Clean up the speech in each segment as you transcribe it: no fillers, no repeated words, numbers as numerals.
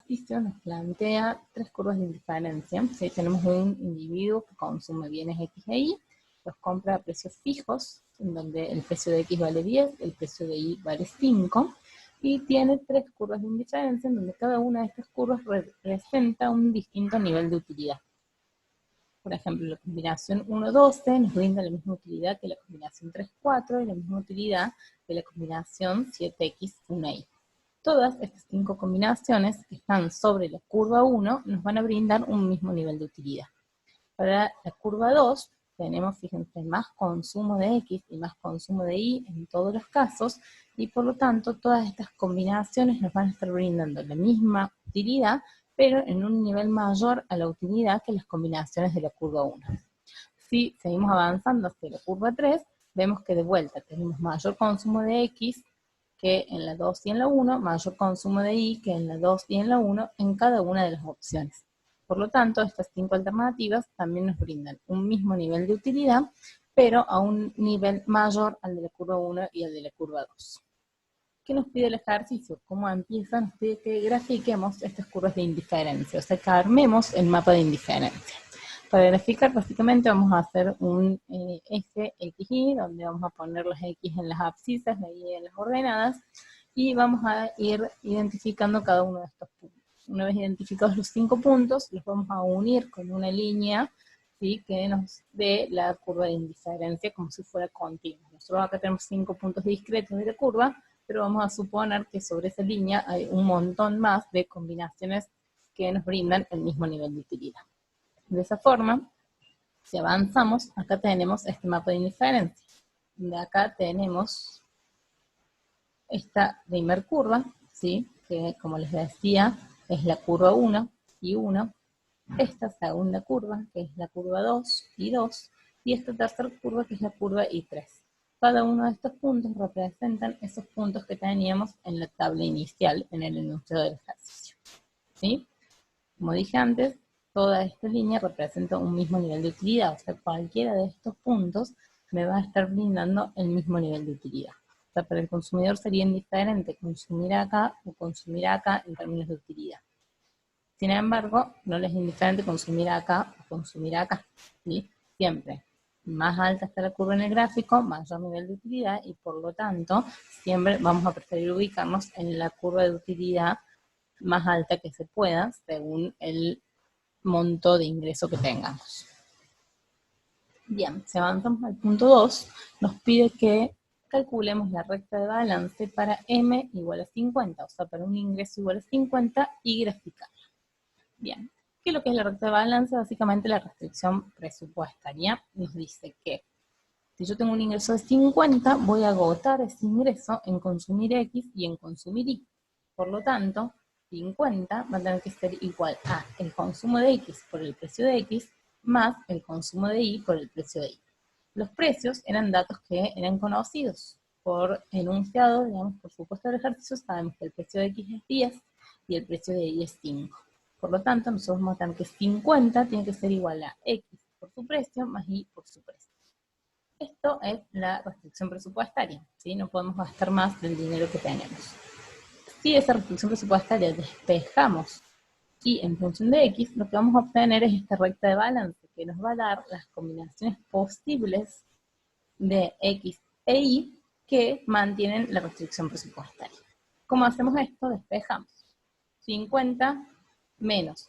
ejercicio nos plantea tres curvas de indiferencia. ¿Sí? Tenemos un individuo que consume bienes X e Y, los compra a precios fijos, en donde el precio de X vale 10, el precio de Y vale 5, y tiene tres curvas de indiferencia, en donde cada una de estas curvas representa un distinto nivel de utilidad. Por ejemplo, la combinación 1-12 nos brinda la misma utilidad que la combinación 3-4 y la misma utilidad que la combinación 7x1y. Todas estas 5 combinaciones que están sobre la curva 1 nos van a brindar un mismo nivel de utilidad. Para la curva 2 tenemos, fíjense, más consumo de X y más consumo de Y en todos los casos, y por lo tanto todas estas combinaciones nos van a estar brindando la misma utilidad, pero en un nivel mayor a la utilidad que las combinaciones de la curva 1. Si seguimos avanzando hacia la curva 3, vemos que de vuelta tenemos mayor consumo de X que en la 2 y en la 1, mayor consumo de Y que en la 2 y en la 1, en cada una de las opciones. Por lo tanto, estas 5 alternativas también nos brindan un mismo nivel de utilidad, pero a un nivel mayor al de la curva 1 y al de la curva 2. ¿Qué nos pide el ejercicio? ¿Cómo empieza? Nos pide que grafiquemos estas curvas de indiferencia, o sea, que armemos el mapa de indiferencia. Para graficar, básicamente vamos a hacer un eje XY, donde vamos a poner las X en las abscisas, la Y en las ordenadas, y vamos a ir identificando cada uno de estos puntos. Una vez identificados los 5 puntos, los vamos a unir con una línea, ¿sí?, que nos dé la curva de indiferencia como si fuera continua. Nosotros acá tenemos 5 puntos discretos de la curva, pero vamos a suponer que sobre esa línea hay un montón más de combinaciones que nos brindan el mismo nivel de utilidad. De esa forma, si avanzamos, acá tenemos este mapa de indiferencia. De acá tenemos esta primera curva, ¿sí?, que como les decía, es la curva 1 y 1, esta segunda curva, que es la curva 2 y 2, y esta tercera curva, que es la curva Y3. Cada uno de estos puntos representan esos puntos que teníamos en la tabla inicial, en el enunciado del ejercicio. ¿Sí? Como dije antes, toda esta línea representa un mismo nivel de utilidad, o sea, cualquiera de estos puntos me va a estar brindando el mismo nivel de utilidad. O sea, para el consumidor sería indiferente consumir acá o consumir acá en términos de utilidad. Sin embargo, no les es indiferente consumir acá o consumir acá, ¿sí? Siempre más alta está la curva en el gráfico, mayor nivel de utilidad, y por lo tanto, siempre vamos a preferir ubicarnos en la curva de utilidad más alta que se pueda, según el monto de ingreso que tengamos. Bien, si avanzamos al punto 2, nos pide que calculemos la recta de balance para M igual a 50, o sea, para un ingreso igual a 50 y graficarla. Bien, ¿qué es lo que es la recta de balance? Básicamente la restricción presupuestaria nos dice que si yo tengo un ingreso de 50, voy a agotar ese ingreso en consumir X y en consumir Y. Por lo tanto, 50 va a tener que ser igual a el consumo de X por el precio de X más el consumo de Y por el precio de Y. Los precios eran datos que eran conocidos por enunciado, digamos, por supuesto del ejercicio. Sabemos que el precio de X es 10 y el precio de Y es 5. Por lo tanto, nosotros vamos a tener que 50 tiene que ser igual a X por su precio más Y por su precio. Esto es la restricción presupuestaria, ¿sí? No podemos gastar más del dinero que tenemos. Si esa restricción presupuestaria despejamos Y en función de X, lo que vamos a obtener es esta recta de balance, que nos va a dar las combinaciones posibles de X e Y que mantienen la restricción presupuestaria. ¿Cómo hacemos esto? Despejamos. 50 menos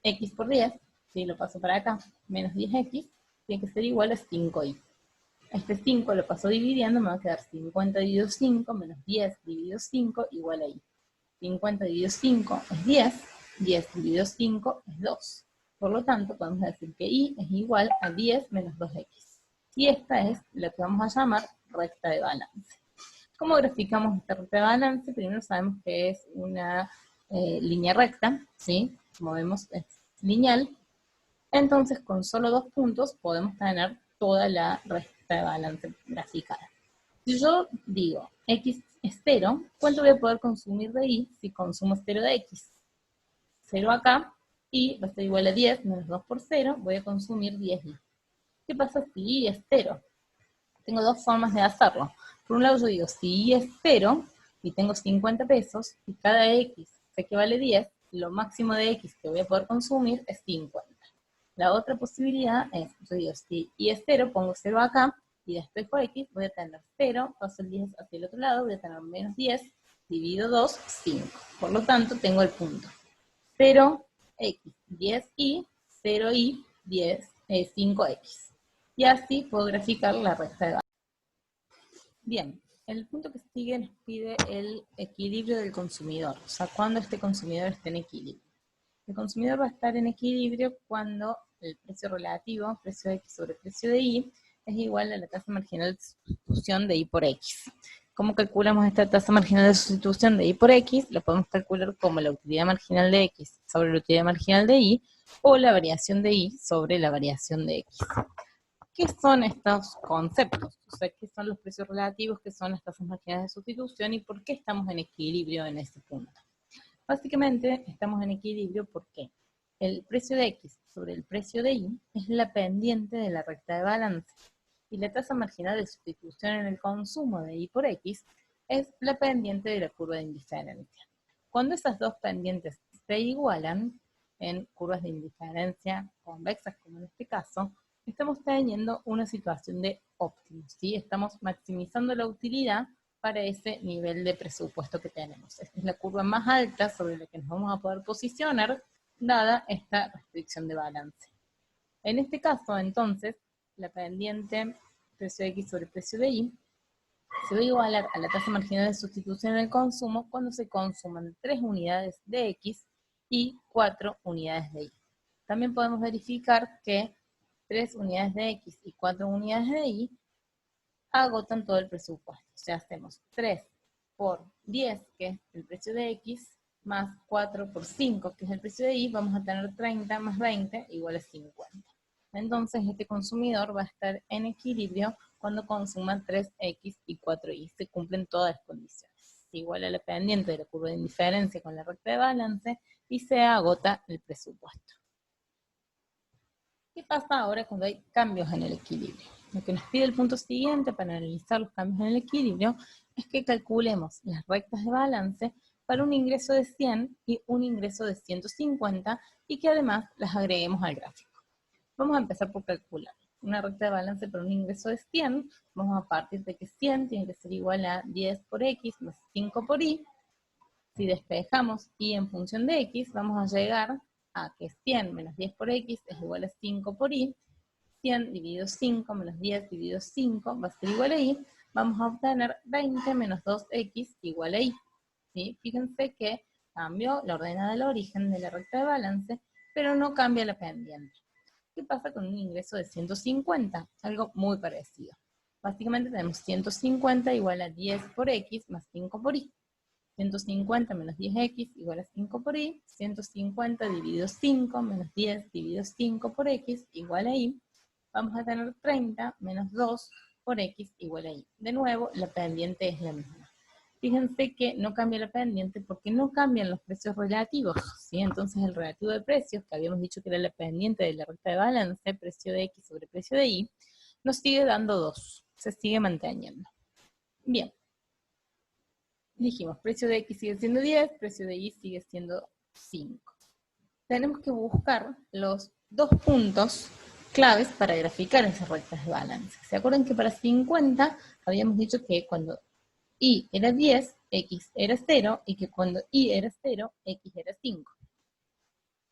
X por 10, si lo paso para acá, menos 10X, tiene que ser igual a 5Y. Este 5 lo paso dividiendo, me va a quedar 50 dividido 5 menos 10 dividido 5 igual a Y. 50 dividido 5 es 10, 10 dividido 5 es 2. Por lo tanto, podemos decir que Y es igual a 10 menos 2X. Y esta es la que vamos a llamar recta de balance. ¿Cómo graficamos esta recta de balance? Primero sabemos que es una línea recta, ¿sí? Como vemos es lineal. Entonces, con solo 2 puntos podemos tener toda la recta de balance graficada. Si yo digo X es 0, ¿cuánto voy a poder consumir de Y si consumo 0 de X? 0 acá, y va a ser igual a 10 menos 2 por 0, voy a consumir 10Y. ¿Qué pasa si Y es 0? Tengo dos formas de hacerlo. Por un lado yo digo, si Y es 0, y tengo 50 pesos, y cada X sé que vale 10, lo máximo de X que voy a poder consumir es 50. La otra posibilidad es, yo digo, si Y es 0, pongo 0 acá, y después por X voy a tener 0, paso el 10 hacia el otro lado, voy a tener menos 10, dividido 2, 5. Por lo tanto, tengo el punto 0x, 10y, 0y, 5x. Y así puedo graficar la recta de valor. Bien, el punto que sigue nos pide el equilibrio del consumidor, o sea, cuando este consumidor esté en equilibrio. El consumidor va a estar en equilibrio cuando el precio relativo, precio de X sobre precio de Y, es igual a la tasa marginal de sustitución de Y por X. ¿Cómo calculamos esta tasa marginal de sustitución de Y por X? Lo podemos calcular como la utilidad marginal de X sobre la utilidad marginal de Y, o la variación de Y sobre la variación de X. ¿Qué son estos conceptos? O sea, ¿qué son los precios relativos? ¿Qué son las tasas marginales de sustitución? ¿Y por qué estamos en equilibrio en ese punto? Básicamente, estamos en equilibrio porque el precio de X sobre el precio de Y es la pendiente de la recta de balance. Y la tasa marginal de sustitución en el consumo de Y por X es la pendiente de la curva de indiferencia. Cuando esas dos pendientes se igualan, en curvas de indiferencia convexas, como en este caso, estamos teniendo una situación de óptimo, ¿sí? Estamos maximizando la utilidad para ese nivel de presupuesto que tenemos. Esta es la curva más alta sobre la que nos vamos a poder posicionar, dada esta restricción de balance. En este caso, entonces, la pendiente precio de X sobre precio de Y se va a igualar a la tasa marginal de sustitución en el consumo cuando se consuman 3 unidades de X y 4 unidades de Y. También podemos verificar que 3 unidades de X y 4 unidades de Y agotan todo el presupuesto. O sea, hacemos 3 por 10, que es el precio de X, más 4 por 5, que es el precio de Y, vamos a tener 30 más 20 igual a 50. Entonces, este consumidor va a estar en equilibrio cuando consuma 3X y 4Y. Se cumplen todas las condiciones. Se iguala la pendiente de la curva de indiferencia con la recta de balance y se agota el presupuesto. ¿Qué pasa ahora cuando hay cambios en el equilibrio? Lo que nos pide el punto siguiente para analizar los cambios en el equilibrio es que calculemos las rectas de balance para un ingreso de 100 y un ingreso de 150 y que además las agreguemos al gráfico. Vamos a empezar por calcular una recta de balance para un ingreso de 100. Vamos a partir de que 100 tiene que ser igual a 10 por X más 5 por Y. Si despejamos Y en función de X, vamos a llegar a que 100 menos 10 por X es igual a 5 por Y. 100 dividido 5 menos 10 dividido 5 va a ser igual a Y. Vamos a obtener 20 menos 2X igual a Y. ¿Sí? Fíjense que cambió la ordenada del origen de la recta de balance, pero no cambia la pendiente. ¿Qué pasa con un ingreso de 150? Algo muy parecido. Básicamente tenemos 150 igual a 10 por X más 5 por Y. 150 menos 10X igual a 5 por Y. 150 dividido 5 menos 10 dividido 5 por X igual a Y. Vamos a tener 30 menos 2 por X igual a Y. De nuevo, la pendiente es la misma. Fíjense que no cambia la pendiente porque no cambian los precios relativos, ¿sí? Entonces el relativo de precios, que habíamos dicho que era la pendiente de la recta de balance, precio de X sobre precio de Y, nos sigue dando 2, se sigue manteniendo. Bien, dijimos, precio de X sigue siendo 10, precio de Y sigue siendo 5. Tenemos que buscar los dos puntos claves para graficar esas rectas de balance. ¿Se acuerdan que para 50 habíamos dicho que cuando Y era 10, X era 0, y que cuando Y era 0, X era 5.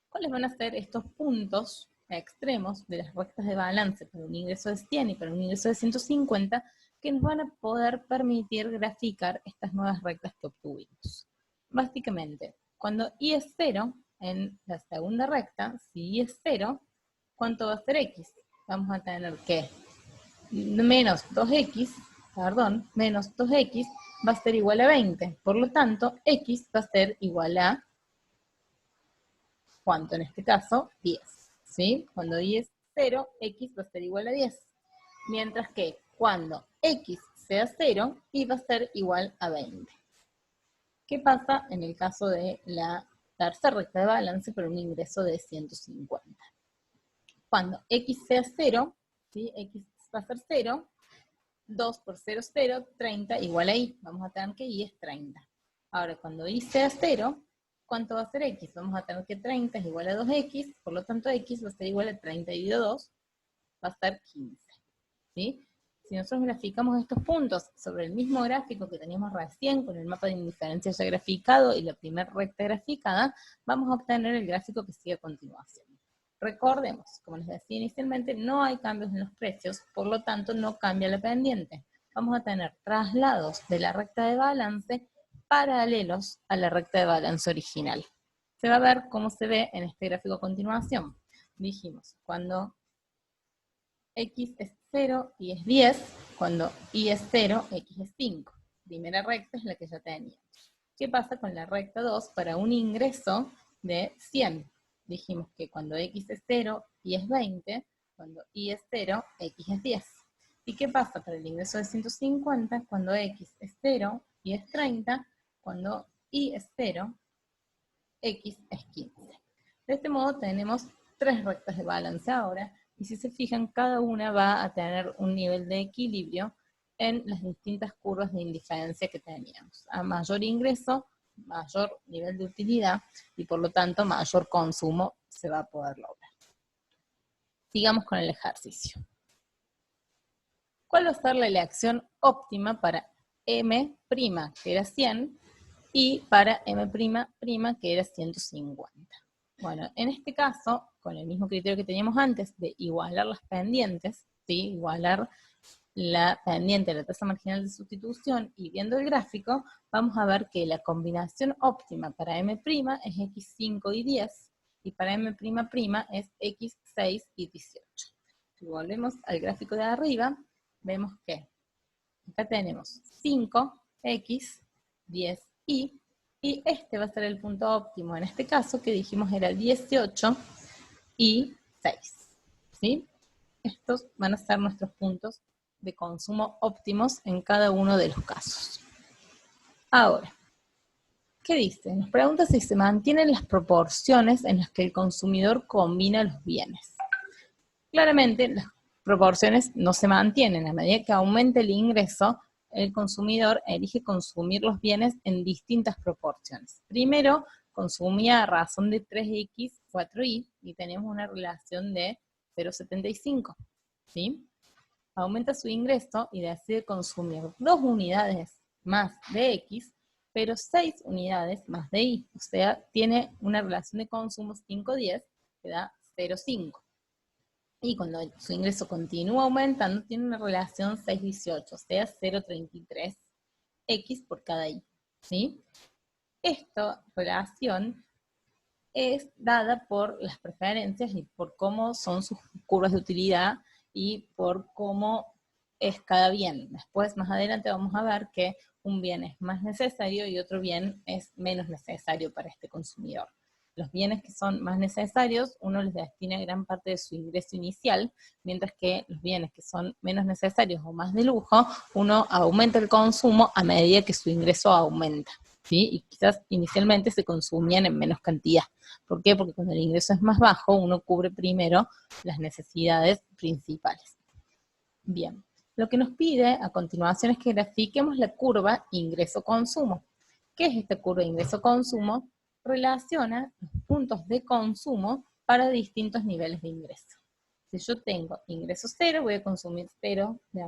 ¿Cuáles van a ser estos puntos extremos de las rectas de balance para un ingreso de 100 y para un ingreso de 150 que nos van a poder permitir graficar estas nuevas rectas que obtuvimos? Básicamente, cuando Y es 0, en la segunda recta, si Y es 0, ¿cuánto va a ser X? Vamos a tener que menos 2X va a ser igual a 20. Por lo tanto, X va a ser igual a, ¿cuánto en este caso? 10. ¿Sí? Cuando Y es 0, X va a ser igual a 10. Mientras que cuando X sea 0, Y va a ser igual a 20. ¿Qué pasa en el caso de la tercera recta de balance para un ingreso de 150? Cuando X sea 0, ¿sí? X va a ser 0, 2 por 0 es 0, 30 igual a Y. Vamos a tener que Y es 30. Ahora, cuando Y sea 0, ¿cuánto va a ser x? Vamos a tener que 30 es igual a 2x, por lo tanto x va a ser igual a 30 dividido 2, va a ser 15. ¿Sí? Si nosotros graficamos estos puntos sobre el mismo gráfico que teníamos recién, con el mapa de indiferencia ya graficado y la primera recta graficada, vamos a obtener el gráfico que sigue a continuación. Recordemos, como les decía inicialmente, no hay cambios en los precios, por lo tanto no cambia la pendiente. Vamos a tener traslados de la recta de balance paralelos a la recta de balance original. Se va a ver cómo se ve en este gráfico a continuación. Dijimos, cuando x es 0 y es 10, cuando y es 0, x es 5. Primera recta es la que ya teníamos. ¿Qué pasa con la recta 2 para un ingreso de 100? Dijimos que cuando x es 0 y es 20, cuando y es 0, x es 10. ¿Y qué pasa para el ingreso de 150 cuando x es 0 y es 30, cuando y es 0, x es 15? De este modo tenemos 3 rectas de balance ahora, y si se fijan, cada una va a tener un nivel de equilibrio en las distintas curvas de indiferencia que teníamos. A mayor ingreso, mayor nivel de utilidad, y por lo tanto mayor consumo se va a poder lograr. Sigamos con el ejercicio. ¿Cuál va a ser la elección óptima para M', que era 100, y para M', que era 150? Bueno, en este caso, con el mismo criterio que teníamos antes de igualar las pendientes, ¿sí? Igualar la pendiente de la tasa marginal de sustitución y viendo el gráfico, vamos a ver que la combinación óptima para M' es x5 y 10, y para M'' es x6 y 18. Si volvemos al gráfico de arriba, vemos que acá tenemos 5, x, 10, y este va a ser el punto óptimo en este caso, que dijimos era 18 y 6. ¿Sí? Estos van a ser nuestros puntos de consumo óptimos en cada uno de los casos. Ahora, ¿qué dice? Nos pregunta si se mantienen las proporciones en las que el consumidor combina los bienes. Claramente, las proporciones no se mantienen. A medida que aumenta el ingreso, el consumidor elige consumir los bienes en distintas proporciones. Primero, consumía a razón de 3x, 4y, y tenemos una relación de 0,75. ¿Sí? Aumenta su ingreso y decide consumir 2 unidades más de x, pero 6 unidades más de y. O sea, tiene una relación de consumo 5,10 que da 0,5. Y cuando su ingreso continúa aumentando, tiene una relación 6,18, o sea, 0,33x por cada y. ¿Sí? Esta relación es dada por las preferencias y por cómo son sus curvas de utilidad y por cómo es cada bien. Después, más adelante, vamos a ver que un bien es más necesario y otro bien es menos necesario para este consumidor. Los bienes que son más necesarios, uno les destina gran parte de su ingreso inicial, mientras que los bienes que son menos necesarios o más de lujo, uno aumenta el consumo a medida que su ingreso aumenta. ¿Sí? Y quizás inicialmente se consumían en menos cantidad. ¿Por qué? Porque cuando el ingreso es más bajo, uno cubre primero las necesidades principales. Bien, lo que nos pide a continuación es que grafiquemos la curva ingreso-consumo. ¿Qué es esta curva ingreso-consumo? Relaciona los puntos de consumo para distintos niveles de ingreso. Si yo tengo ingreso 0, voy a consumir 0 de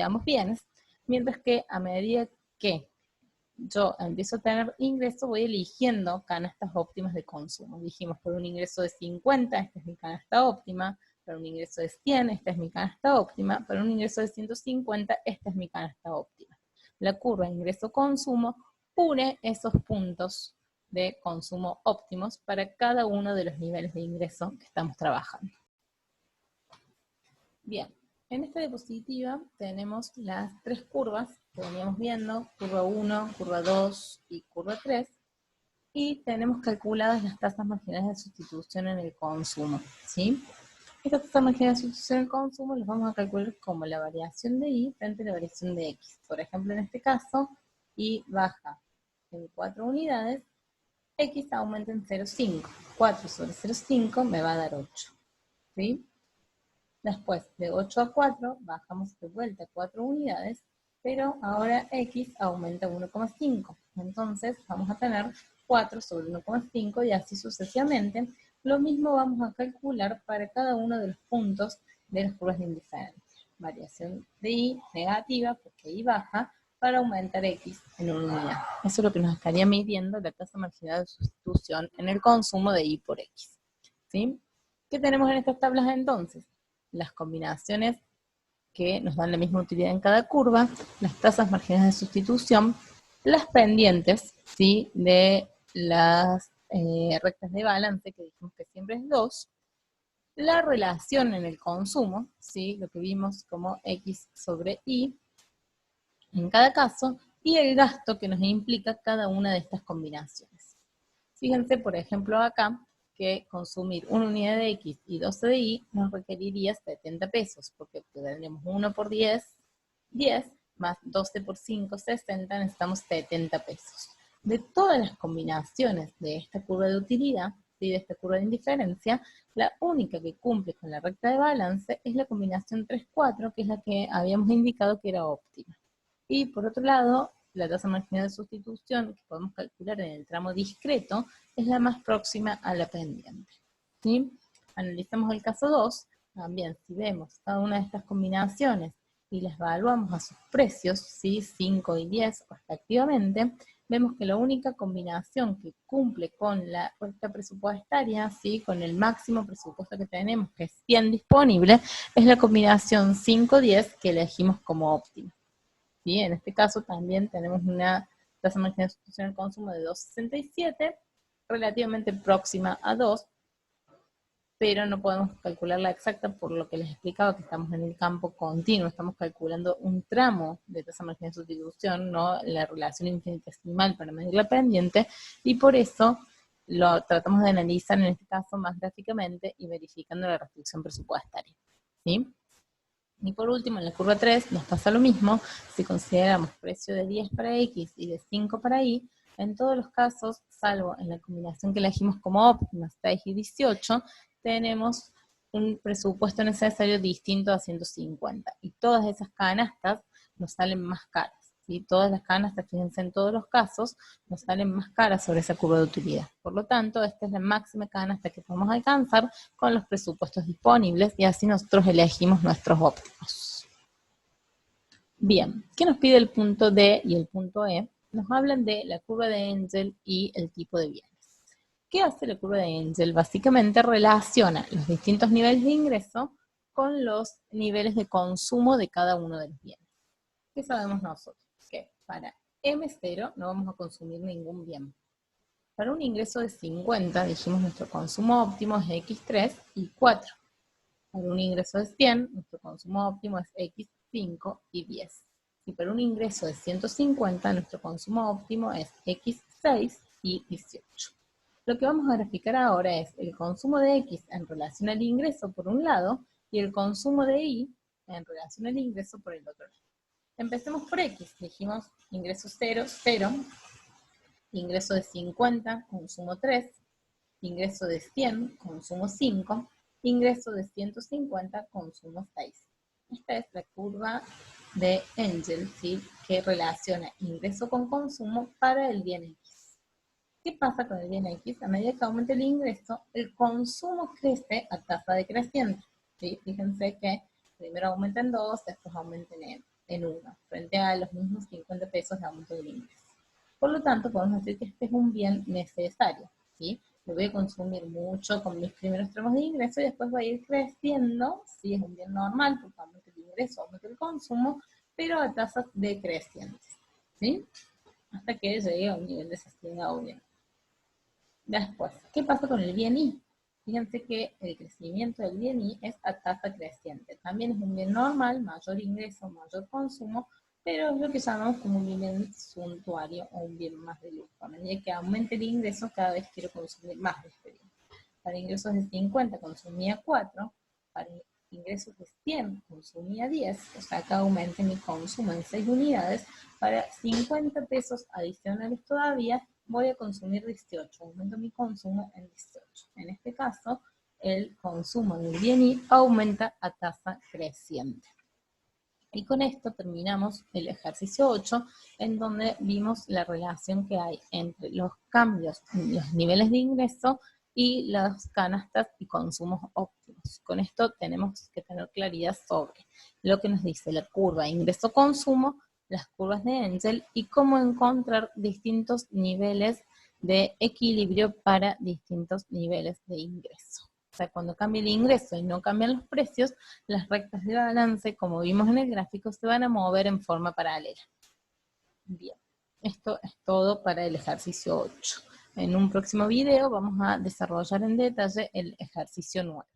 ambos bienes, mientras que a medida que yo empiezo a tener ingreso, voy eligiendo canastas óptimas de consumo. Dijimos, por un ingreso de 50, esta es mi canasta óptima, para un ingreso de 100, esta es mi canasta óptima, para un ingreso de 150, esta es mi canasta óptima. La curva ingreso-consumo une esos puntos de consumo óptimos para cada uno de los niveles de ingreso que estamos trabajando. Bien, en esta diapositiva tenemos las 3 curvas que veníamos viendo, curva 1, curva 2 y curva 3, y tenemos calculadas las tasas marginales de sustitución en el consumo, ¿sí? Estas tasas marginales de sustitución en el consumo las vamos a calcular como la variación de y frente a la variación de x. Por ejemplo, en este caso, y baja en 4 unidades, x aumenta en 0,5. 4 sobre 0,5 me va a dar 8, ¿sí? Después, de 8 a 4, bajamos de vuelta 4 unidades, pero ahora x aumenta 1,5. Entonces, vamos a tener 4 sobre 1,5 y así sucesivamente. Lo mismo vamos a calcular para cada uno de los puntos de las curvas de indiferencia. Variación de y negativa, porque y baja, para aumentar x en una unidad. Eso es lo que nos estaría midiendo la tasa marginal de sustitución en el consumo de y por x. ¿Sí? ¿Qué tenemos en estas tablas entonces? Las combinaciones que nos dan la misma utilidad en cada curva, las tasas marginales de sustitución, las pendientes, ¿sí?, de las rectas de balance, que dijimos que siempre es 2, la relación en el consumo, ¿sí?, lo que vimos como x sobre y en cada caso, y el gasto que nos implica cada una de estas combinaciones. Fíjense, por ejemplo, acá, que consumir una unidad de X y 12 de Y nos requeriría 70 pesos, porque tendríamos 1 por 10, 10, más 12 por 5, 60, necesitamos 70 pesos. De todas las combinaciones de esta curva de utilidad y de esta curva de indiferencia, la única que cumple con la recta de balance es la combinación 3-4, que es la que habíamos indicado que era óptima. Y por otro lado, la tasa marginal de sustitución que podemos calcular en el tramo discreto es la más próxima a la pendiente. ¿Sí? Analizamos el caso 2, también si vemos cada una de estas combinaciones y las evaluamos a sus precios, ¿sí?, 5 y 10 respectivamente, vemos que la única combinación que cumple con la recta presupuestaria, ¿sí?, con el máximo presupuesto que tenemos, que es 100 disponible, es la combinación 5-10 que elegimos como óptima. ¿Sí? En este caso también tenemos una tasa marginal de sustitución del consumo de 2,67, relativamente próxima a 2, pero no podemos calcular la exacta por lo que les explicaba, que estamos en el campo continuo, estamos calculando un tramo de tasa marginal de sustitución, no la relación infinitesimal para medir la pendiente, y por eso lo tratamos de analizar en este caso más gráficamente y verificando la restricción presupuestaria. ¿Sí? Y por último, en la curva 3 nos pasa lo mismo. Si consideramos precio de 10 para X y de 5 para Y, en todos los casos, salvo en la combinación que elegimos como óptima, 6 y 18, tenemos un presupuesto necesario distinto a 150. Y todas esas canastas nos salen más caras. ¿Sí? Todas las canastas, fíjense, en todos los casos, nos salen más caras sobre esa curva de utilidad. Por lo tanto, esta es la máxima canasta que podemos alcanzar con los presupuestos disponibles y así nosotros elegimos nuestros óptimos. Bien, ¿qué nos pide el punto D y el punto E? Nos hablan de la curva de Engel y el tipo de bienes. ¿Qué hace la curva de Engel? Básicamente relaciona los distintos niveles de ingreso con los niveles de consumo de cada uno de los bienes. ¿Qué sabemos nosotros? Que para M0 no vamos a consumir ningún bien. Para un ingreso de 50, dijimos nuestro consumo óptimo es X3 y 4. Para un ingreso de 100, nuestro consumo óptimo es X5 y 10. Y para un ingreso de 150, nuestro consumo óptimo es X6 y 18. Lo que vamos a graficar ahora es el consumo de X en relación al ingreso por un lado y el consumo de Y en relación al ingreso por el otro lado. Empecemos por X, dijimos ingreso 0, 0, ingreso de 50, consumo 3, ingreso de 100, consumo 5, ingreso de 150, consumo 6. Esta es la curva de Engel, ¿sí?, que relaciona ingreso con consumo para el bien X. ¿Qué pasa con el bien X? A medida que aumenta el ingreso, el consumo crece a tasa decreciente. ¿Sí? Fíjense que primero aumenta en 2, después aumenta en 1, frente a los mismos 50 pesos de aumento del ingreso. Por lo tanto, podemos decir que este es un bien necesario, ¿sí? Lo voy a consumir mucho con mis primeros tramos de ingreso y después va a ir creciendo, ¿sí? Es un bien normal, porque aumenta el ingreso, aumenta el consumo, pero a tasas decrecientes, ¿sí? Hasta que llegue a un nivel de saciedad obvio. Después, ¿qué pasa con el bien Y? Fíjense que el crecimiento del bien Y es a tasa creciente. También es un bien normal, mayor ingreso, mayor consumo, pero es lo que llamamos como un bien suntuario o un bien más de lujo. A medida que aumente el ingreso, cada vez quiero consumir más de este bien. Para ingresos de 50 consumía 4, para ingresos de 100 consumía 10, o sea, acá aumente mi consumo en 6 unidades, para 50 pesos adicionales todavía voy a consumir 18, aumento mi consumo en 18. En este caso, el consumo del bien Y aumenta a tasa creciente. Y con esto terminamos el ejercicio 8, en donde vimos la relación que hay entre los cambios en los niveles de ingreso y las canastas y consumos óptimos. Con esto tenemos que tener claridad sobre lo que nos dice la curva ingreso-consumo, las curvas de Engel y cómo encontrar distintos niveles de equilibrio para distintos niveles de ingreso. O sea, cuando cambia el ingreso y no cambian los precios, las rectas de balance, como vimos en el gráfico, se van a mover en forma paralela. Bien, esto es todo para el ejercicio 8. En un próximo video vamos a desarrollar en detalle el ejercicio 9.